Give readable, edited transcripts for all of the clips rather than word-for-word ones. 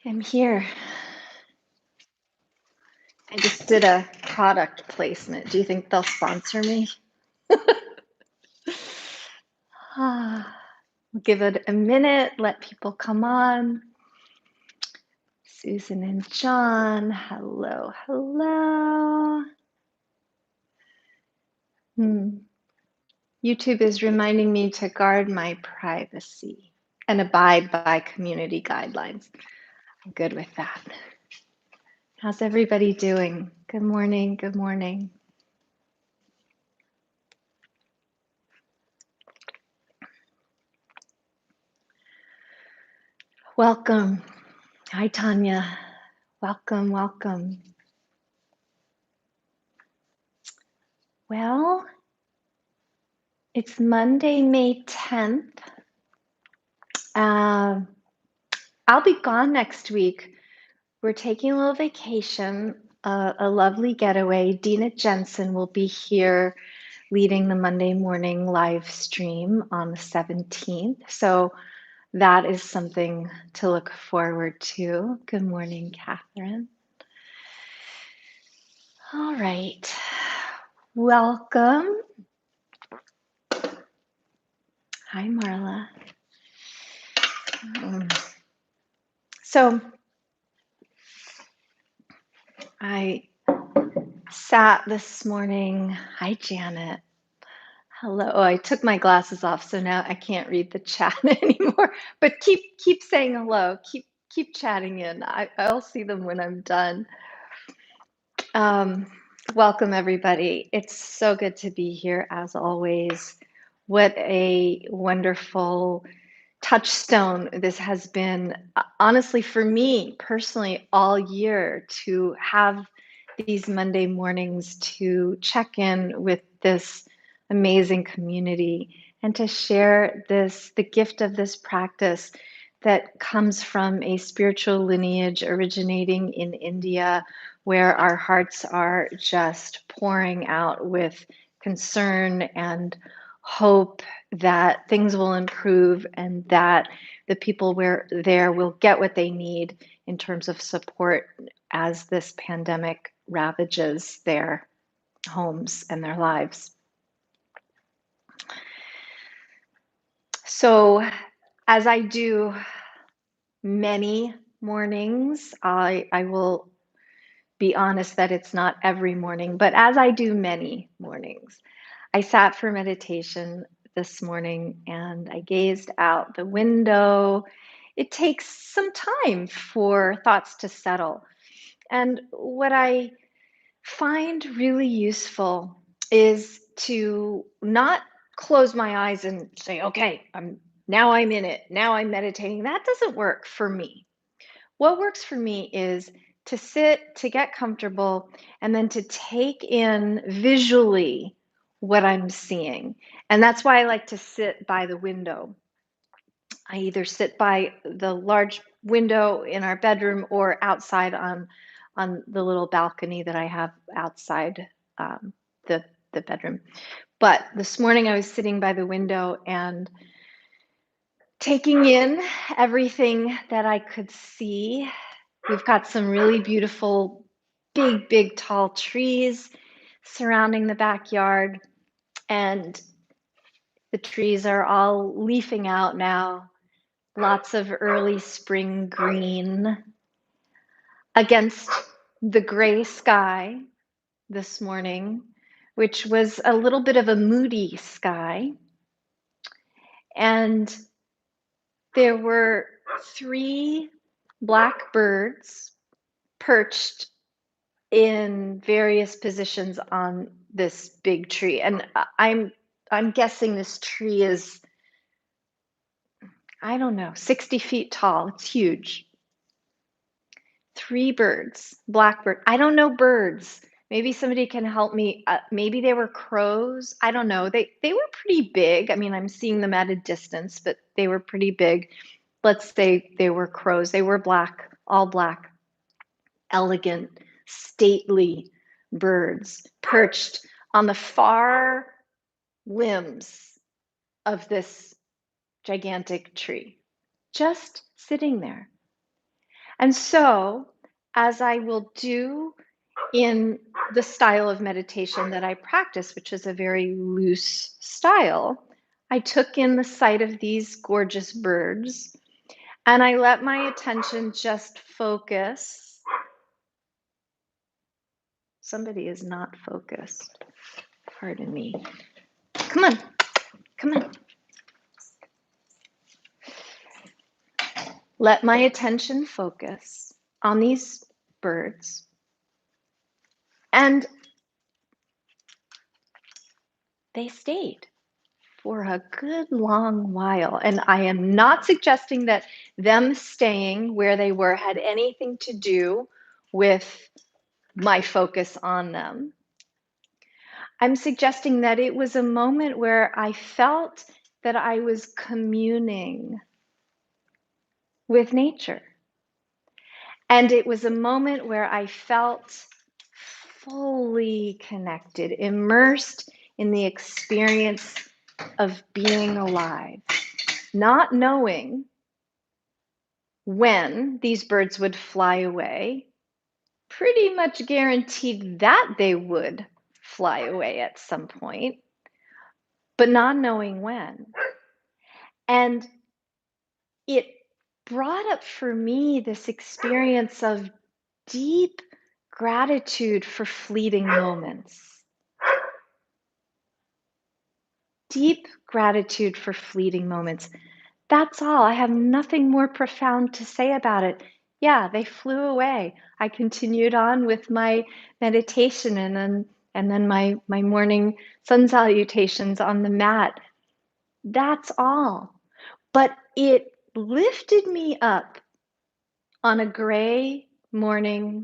I'm here. I just did a product placement. Do you think they'll sponsor me? Give it a minute, let people come on. Susan and John, hello, hello. YouTube is reminding me to guard my privacy and abide by community guidelines. I'm good with that. How's everybody doing? Good morning, good morning. Welcome. Hi, Tanya. Welcome, welcome. Well, it's Monday, May 10th. I'll be gone next week. We're taking a little vacation, a lovely getaway. Dina Jensen will be here leading the Monday morning live stream on the 17th. So that is something to look forward to. Good morning, Catherine. All right. Welcome. Hi, Marla. So I sat this morning. Hi, Janet. Hello. Oh, I took my glasses off, so now I can't read the chat anymore. But keep saying hello. Keep chatting in. I'll see them when I'm done. Welcome, everybody. It's so good to be here, as always. What a wonderful touchstone this has been, honestly, for me personally, all year to have these Monday mornings to check in with this amazing community and to share the gift of this practice that comes from a spiritual lineage originating in India, where our hearts are just pouring out with concern and hope that things will improve and that the people there will get what they need in terms of support as this pandemic ravages their homes and their lives. So, as I do many mornings, I will be honest that it's not every morning, but as I do many mornings, I sat for meditation this morning and I gazed out the window. It takes some time for thoughts to settle. And what I find really useful is to not close my eyes and say, okay, now I'm in it. Now I'm meditating. That doesn't work for me. What works for me is to sit, to get comfortable, and then to take in visually what I'm seeing. And that's why I like to sit by the window. I either sit by the large window in our bedroom or outside on the little balcony that I have outside the bedroom. But this morning I was sitting by the window and taking in everything that I could see. We've got some really beautiful, big, tall trees surrounding the backyard, and the trees are all leafing out now. Lots of early spring green against the gray sky this morning, which was a little bit of a moody sky. And there were 3 black birds perched in various positions on this big tree. And I'm guessing this tree is, I don't know, 60 feet tall. It's huge. 3 birds, blackbird. I don't know birds. Maybe somebody can help me. Maybe they were crows. I don't know. They were pretty big. I mean, I'm seeing them at a distance, but they were pretty big. Let's say they were crows. They were black, all black, elegant, stately birds perched on the far limbs of this gigantic tree, just sitting there. And so, as I will do in the style of meditation that I practice, which is a very loose style, I took in the sight of these gorgeous birds and I let my attention just focus. Somebody is not focused. Pardon me. Come on, come on. Let my attention focus on these birds. And they stayed for a good long while. And I am not suggesting that them staying where they were had anything to do with my focus on them. I'm suggesting that it was a moment where I felt that I was communing with nature. And it was a moment where I felt fully connected, immersed in the experience of being alive, not knowing when these birds would fly away, pretty much guaranteed that they would fly away at some point, but not knowing when. And it brought up for me this experience of deep gratitude for fleeting moments. Deep gratitude for fleeting moments. That's all. I have nothing more profound to say about it. Yeah, they flew away. I continued on with my meditation and then my morning sun salutations on the mat. That's all. But it lifted me up on a gray morning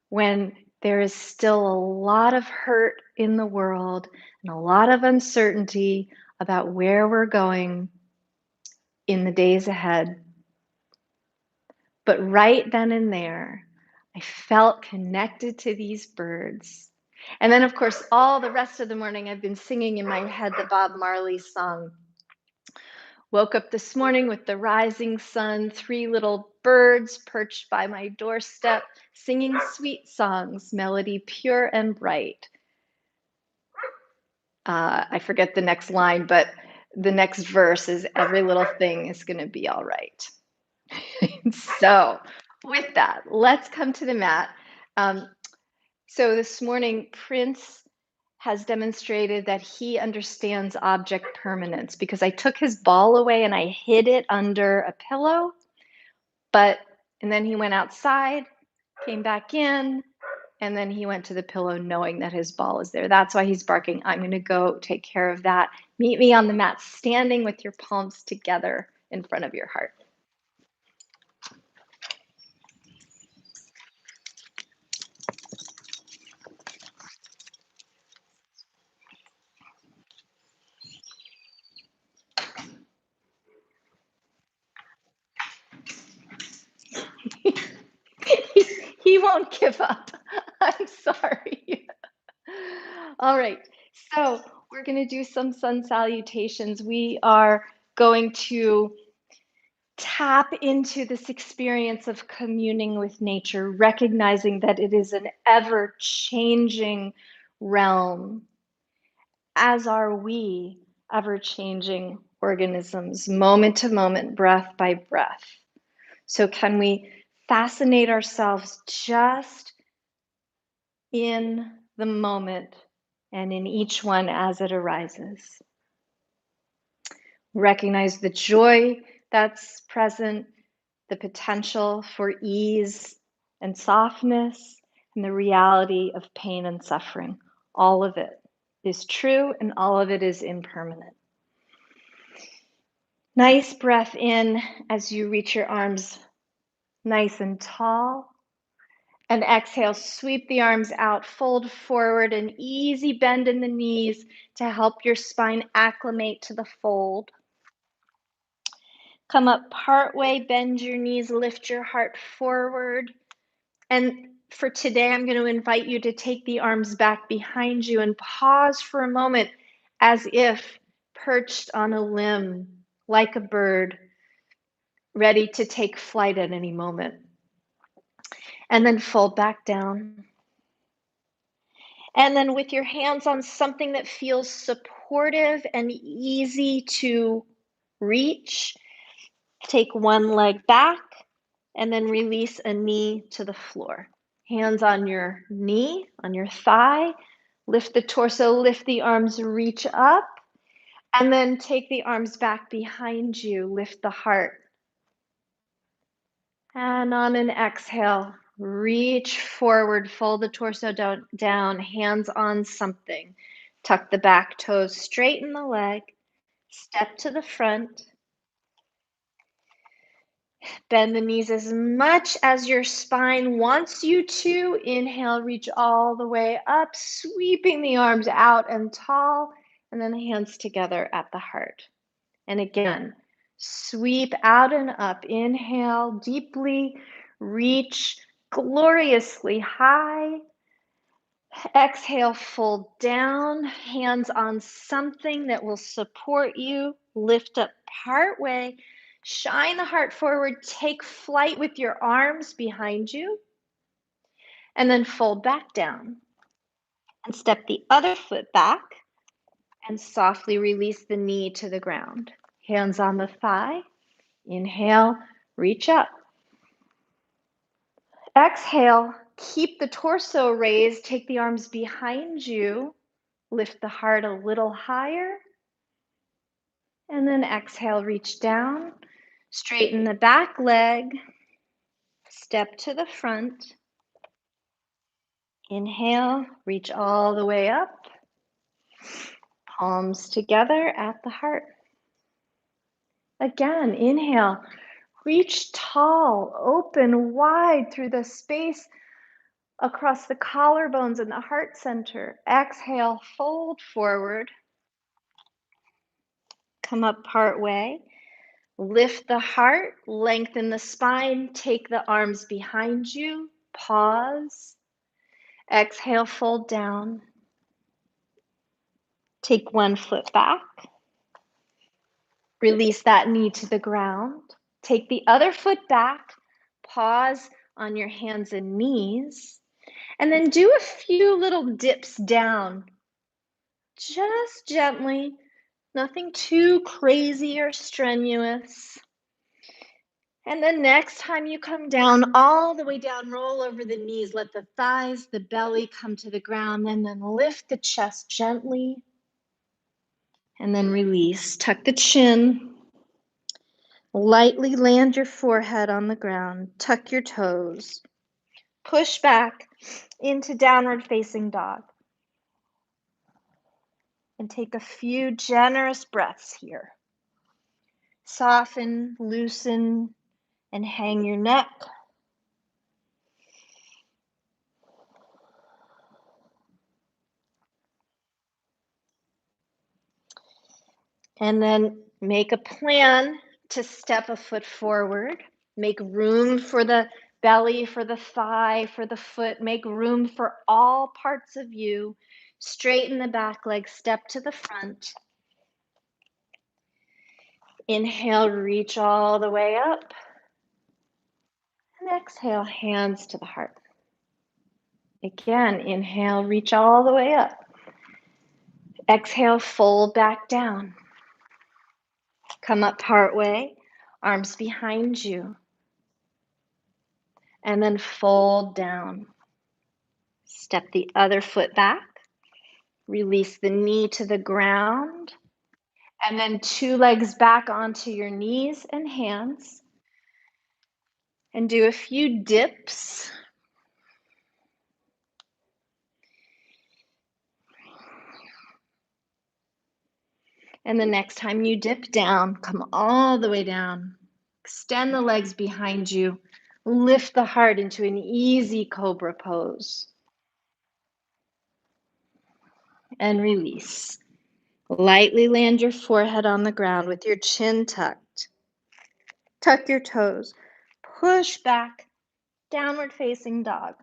when there is still a lot of hurt in the world and a lot of uncertainty about where we're going in the days ahead. But right then and there, I felt connected to these birds. And then, of course, all the rest of the morning, I've been singing in my head the Bob Marley song. Woke up this morning with the rising sun, 3 little birds perched by my doorstep, singing sweet songs, melody pure and bright. I forget the next line, but the next verse is every little thing is going to be all right. So, with that, let's come to the mat. So this morning, Prince has demonstrated that he understands object permanence because I took his ball away and I hid it under a pillow. And then he went outside, came back in, and then he went to the pillow knowing that his ball is there. That's why he's barking. I'm going to go take care of that. Meet me on the mat, standing with your palms together in front of your heart. He won't give up. I'm sorry. All right. So we're going to do some sun salutations. We are going to tap into this experience of communing with nature, recognizing that it is an ever changing realm, as are we ever changing organisms, moment to moment, breath by breath. So, can we fascinate ourselves just in the moment and in each one as it arises? Recognize the joy that's present, the potential for ease and softness, and the reality of pain and suffering. All of it is true and all of it is impermanent. Nice breath in as you reach your arms nice and tall. And exhale, sweep the arms out, fold forward, an easy bend in the knees to help your spine acclimate to the fold. Come up partway, bend your knees, lift your heart forward. And for today, I'm going to invite you to take the arms back behind you and pause for a moment as if perched on a limb, like a bird, ready to take flight at any moment. And then fold back down. And then with your hands on something that feels supportive and easy to reach, take one leg back and then release a knee to the floor. Hands on your knee, on your thigh. Lift the torso, lift the arms, reach up. And then take the arms back behind you. Lift the heart. And on an exhale, reach forward, fold the torso down, hands on something. Tuck the back toes, straighten the leg, step to the front. Bend the knees as much as your spine wants you to. Inhale, reach all the way up, sweeping the arms out and tall, and then hands together at the heart. And again, sweep out and up. Inhale, deeply reach gloriously high. Exhale, fold down, hands on something that will support you. Lift up part way. Shine the heart forward. Take flight with your arms behind you. And then fold back down. And step the other foot back. And softly release the knee to the ground. Hands on the thigh. Inhale, reach up. Exhale, keep the torso raised. Take the arms behind you. Lift the heart a little higher. And then exhale, reach down. Straighten the back leg. Step to the front. Inhale, reach all the way up. Palms together at the heart. Again, inhale, reach tall, open wide through the space across the collarbones and the heart center. Exhale, fold forward. Come up part way. Lift the heart, lengthen the spine, take the arms behind you. Pause. Exhale, fold down. Take one foot back. Release that knee to the ground. Take the other foot back. Pause on your hands and knees. And then do a few little dips down. Just gently. Nothing too crazy or strenuous. And then next time you come down, all the way down, roll over the knees. Let the thighs, the belly come to the ground. And then lift the chest gently. And then release. Tuck the chin. Lightly land your forehead on the ground. Tuck your toes. Push back into downward facing dog. And take a few generous breaths here. Soften, loosen, and hang your neck. And then make a plan to step a foot forward. Make room for the belly, for the thigh, for the foot. Make room for all parts of you. Straighten the back leg, step to the front. Inhale, reach all the way up. And exhale, hands to the heart. Again, inhale, reach all the way up. Exhale, fold back down. Come up part way, arms behind you. And then fold down. Step the other foot back. Release the knee to the ground. And then two legs back onto your knees and hands. And do a few dips. And the next time you dip down, come all the way down. Extend the legs behind you. Lift the heart into an easy cobra pose. And release. Lightly land your forehead on the ground with your chin tucked. Tuck your toes. Push back. Downward facing dog.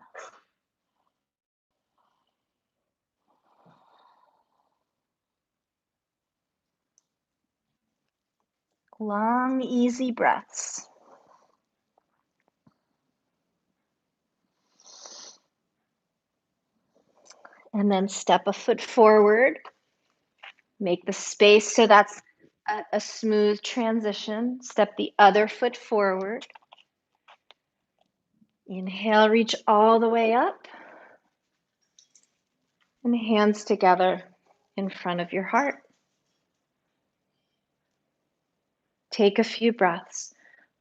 Long, easy breaths. And then step a foot forward. Make the space so that's a smooth transition. Step the other foot forward. Inhale, reach all the way up. And hands together in front of your heart. Take a few breaths.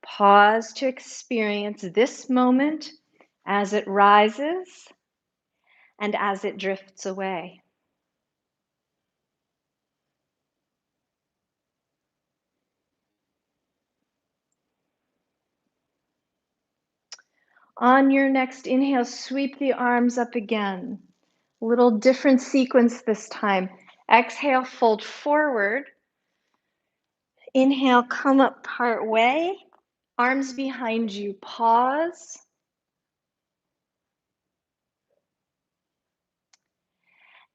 Pause to experience this moment as it rises and as it drifts away. On your next inhale, sweep the arms up again. A little different sequence this time. Exhale, fold forward. Inhale, come up part way. Arms behind you, pause.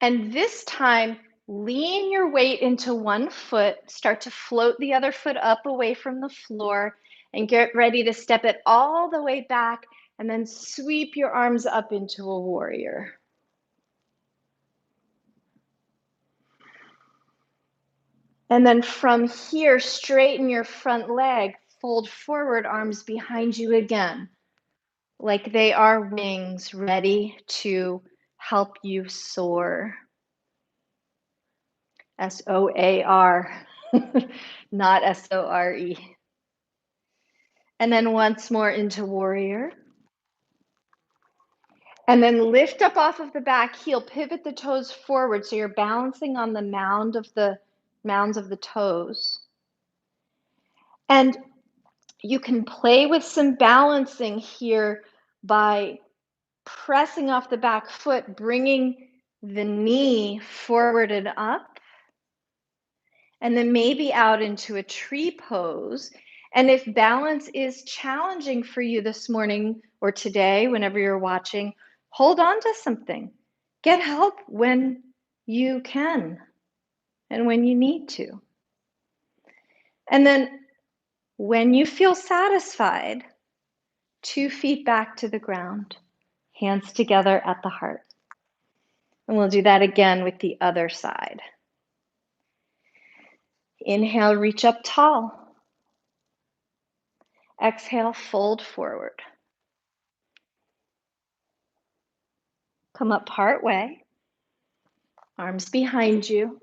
And this time, lean your weight into one foot, start to float the other foot up away from the floor, and get ready to step it all the way back, and then sweep your arms up into a warrior. And then from here, straighten your front leg, fold forward, arms behind you again, like they are wings ready to help you soar. SOAR, not SORE. And then once more into warrior. And then lift up off of the back heel, pivot the toes forward so you're balancing on the mounds of the toes. And you can play with some balancing here by pressing off the back foot, bringing the knee forward and up, and then maybe out into a tree pose. And if balance is challenging for you this morning or today, whenever you're watching, hold on to something. Get help when you can and when you need to. And then when you feel satisfied, 2 feet back to the ground, hands together at the heart. And we'll do that again with the other side. Inhale, reach up tall. Exhale, fold forward. Come up part way. Arms behind you.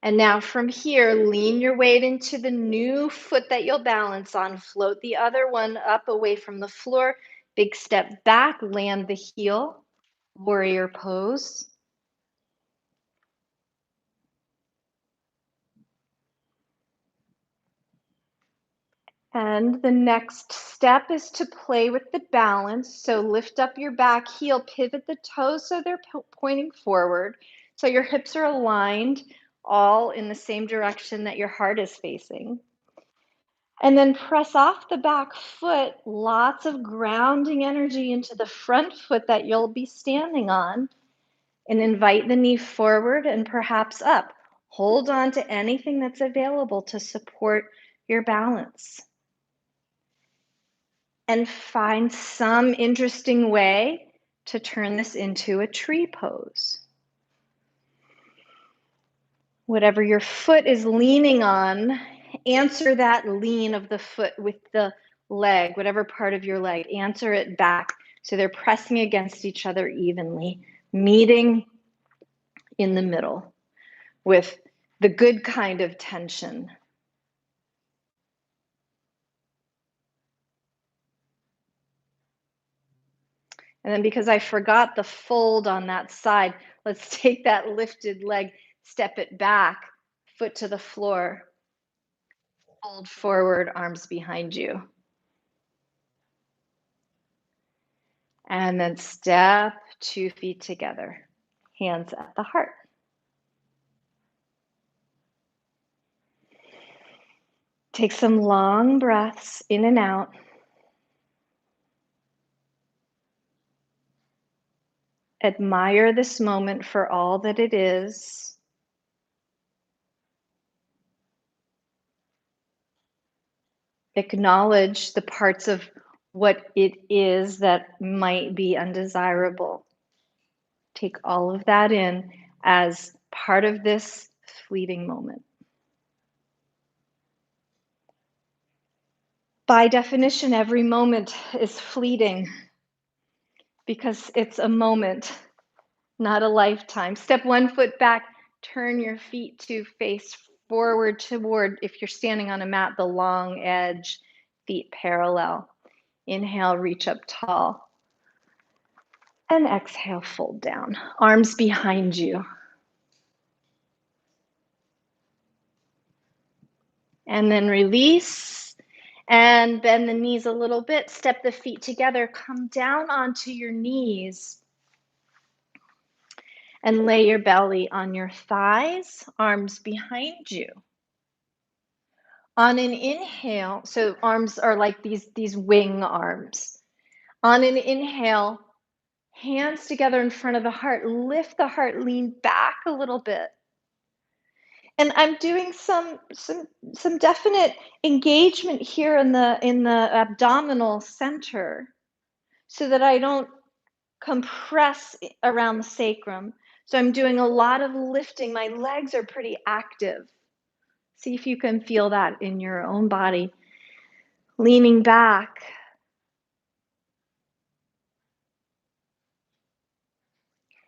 And now from here, lean your weight into the new foot that you'll balance on. Float the other one up away from the floor. Big step back, land the heel. Warrior pose. And the next step is to play with the balance. So lift up your back heel, pivot the toes so they're pointing forward. So your hips are aligned, all in the same direction that your heart is facing. And then press off the back foot, lots of grounding energy into the front foot that you'll be standing on. And invite the knee forward and perhaps up. Hold on to anything that's available to support your balance. And find some interesting way to turn this into a tree pose. Whatever your foot is leaning on, answer that lean of the foot with the leg, whatever part of your leg, answer it back so they're pressing against each other evenly, meeting in the middle with the good kind of tension. And then because I forgot the fold on that side, let's take that lifted leg, step it back, foot to the floor, fold forward, arms behind you. And then step 2 feet together, hands at the heart. Take some long breaths in and out. Admire this moment for all that it is. Acknowledge the parts of what it is that might be undesirable. Take all of that in as part of this fleeting moment. By definition, every moment is fleeting because it's a moment, not a lifetime. Step 1 foot back, turn your feet to face forward toward, if you're standing on a mat, the long edge, feet parallel. Inhale, reach up tall. And exhale, fold down. Arms behind you. And then release and bend the knees a little bit. Step the feet together. Come down onto your knees and lay your belly on your thighs, arms behind you. On an inhale, so arms are like these wing arms. On an inhale, hands together in front of the heart. Lift the heart, lean back a little bit. And I'm doing some definite engagement here in the abdominal center so that I don't compress around the sacrum. So I'm doing a lot of lifting. My legs are pretty active. See if you can feel that in your own body. Leaning back.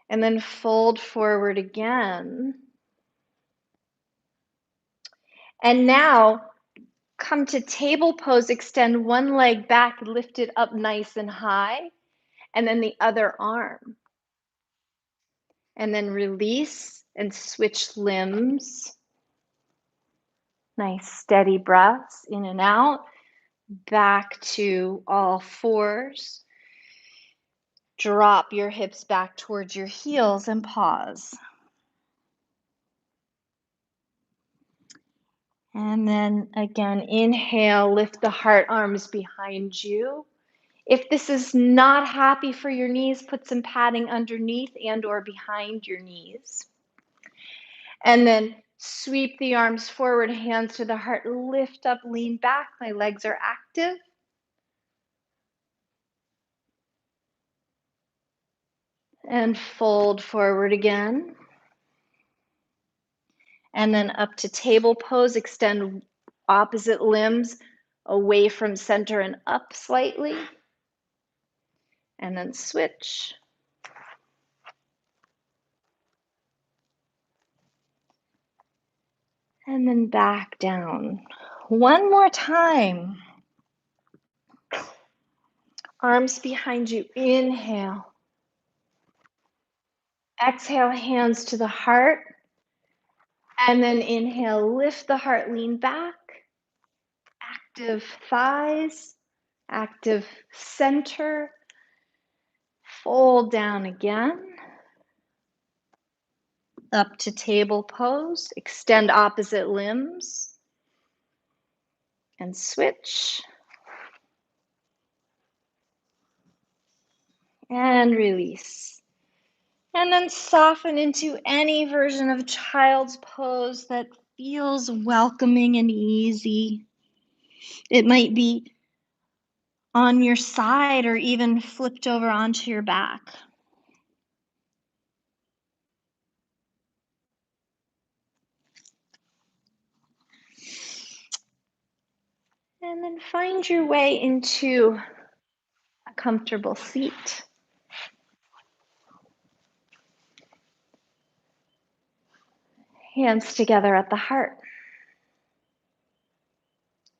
And then fold forward again. And now come to table pose. Extend one leg back, lift it up nice and high. And then the other arm. And then release and switch limbs. Nice steady breaths in and out. Back to all fours. Drop your hips back towards your heels and pause. And then again, inhale, lift the heart, arms behind you. If this is not happy for your knees, put some padding underneath and or behind your knees. And then sweep the arms forward, hands to the heart, lift up, lean back. My legs are active. And fold forward again. And then up to table pose, extend opposite limbs away from center and up slightly. And then switch. And then back down. One more time. Arms behind you. Inhale. Exhale, hands to the heart. And then inhale, lift the heart, lean back. Active thighs, active center. Fold down again. Up to table pose. Extend opposite limbs. And switch. And release. And then soften into any version of child's pose that feels welcoming and easy. It might be on your side or even flipped over onto your back. And then find your way into a comfortable seat. Hands together at the heart.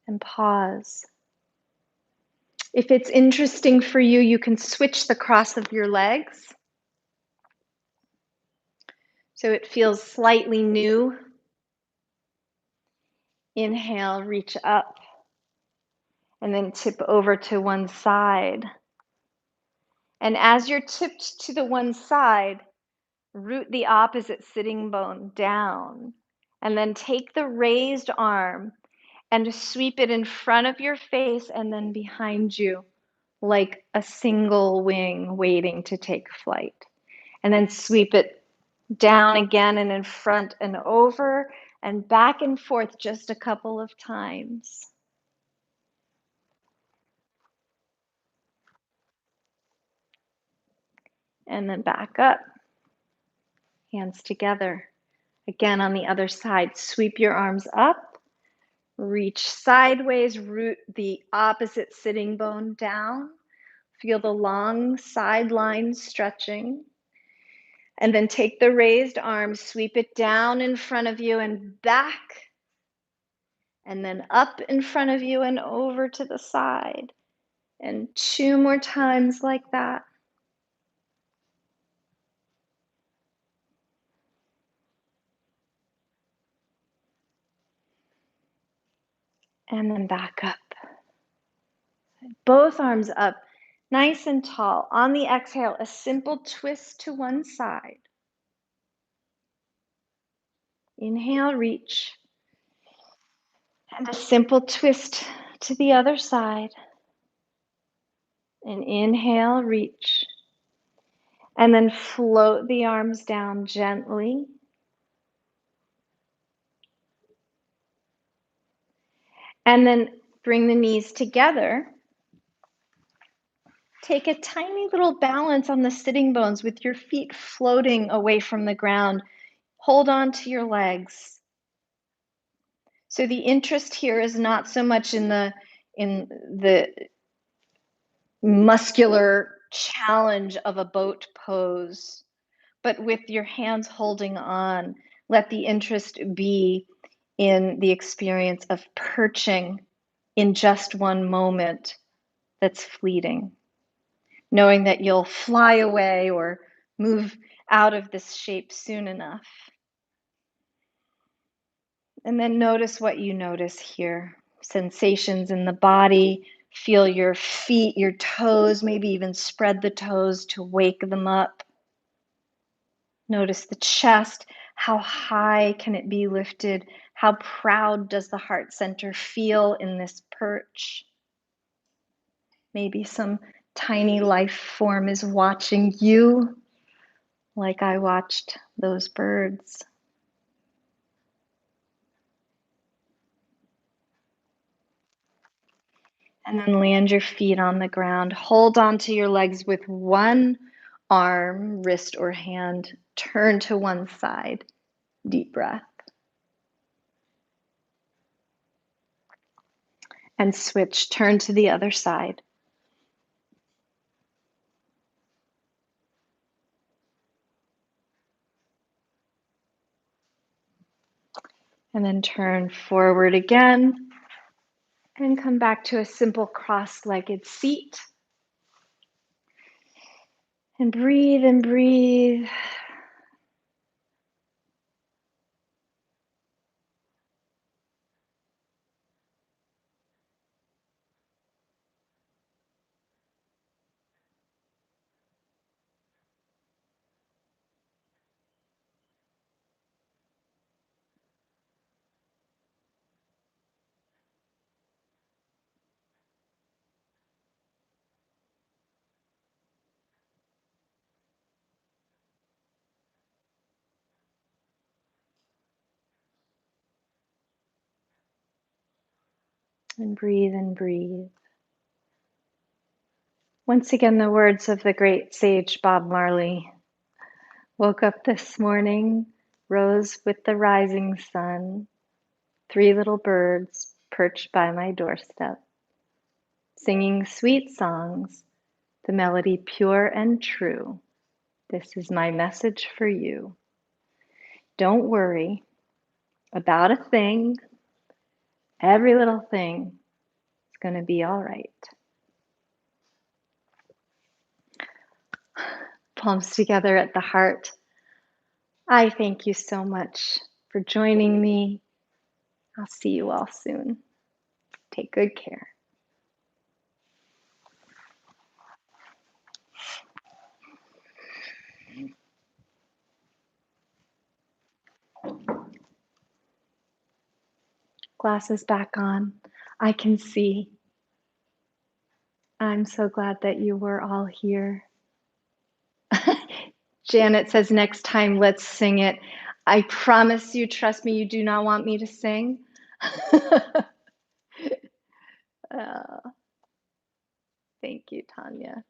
And pause. If it's interesting for you, you can switch the cross of your legs. So it feels slightly new. Inhale, reach up. And then tip over to one side. And as you're tipped to the one side, root the opposite sitting bone down. And then take the raised arm and sweep it in front of your face and then behind you, like a single wing waiting to take flight. And then sweep it down again and in front and over and back and forth just a couple of times. And then back up. Hands together. Again, on the other side, sweep your arms up, reach sideways, root the opposite sitting bone down. Feel the long side lines stretching. And then take the raised arm, sweep it down in front of you and back, and then up in front of you and over to the side. And 2 more times like that. And then back up. Both arms up, nice and tall. On the exhale, a simple twist to one side. Inhale, reach. And a simple twist to the other side. And inhale, reach. And then float the arms down gently. And then bring the knees together. Take a tiny little balance on the sitting bones with your feet floating away from the ground. Hold on to your legs. So the interest here is not so much in the muscular challenge of a boat pose, but with your hands holding on, let the interest be in the experience of perching in just one moment that's fleeting, knowing that you'll fly away or move out of this shape soon enough. And then notice what you notice here. Sensations in the body. Feel your feet, your toes, maybe even spread the toes to wake them up. Notice the chest. How high can it be lifted? How proud does the heart center feel in this perch? Maybe some tiny life form is watching you like I watched those birds. And then land your feet on the ground. Hold on to your legs with one arm, wrist, or hand. Turn to one side. Deep breath. And switch. Turn to the other side. And then turn forward again. And come back to a simple cross-legged seat. And breathe and breathe. And breathe and breathe. Once again, the words of the great sage Bob Marley. Woke up this morning, rose with the rising sun, 3 little birds perched by my doorstep, singing sweet songs, the melody pure and true. This is my message for you. Don't worry about a thing. Every little thing is going to be all right. Palms together at the heart. I thank you so much for joining me. I'll see you all soon. Take good care. Glasses back on. I can see. I'm so glad that you were all here. Janet says, next time, let's sing it. I promise you, trust me, you do not want me to sing. Thank you, Tanya.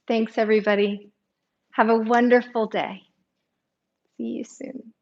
Thanks, everybody. Have a wonderful day. See you. see you soon.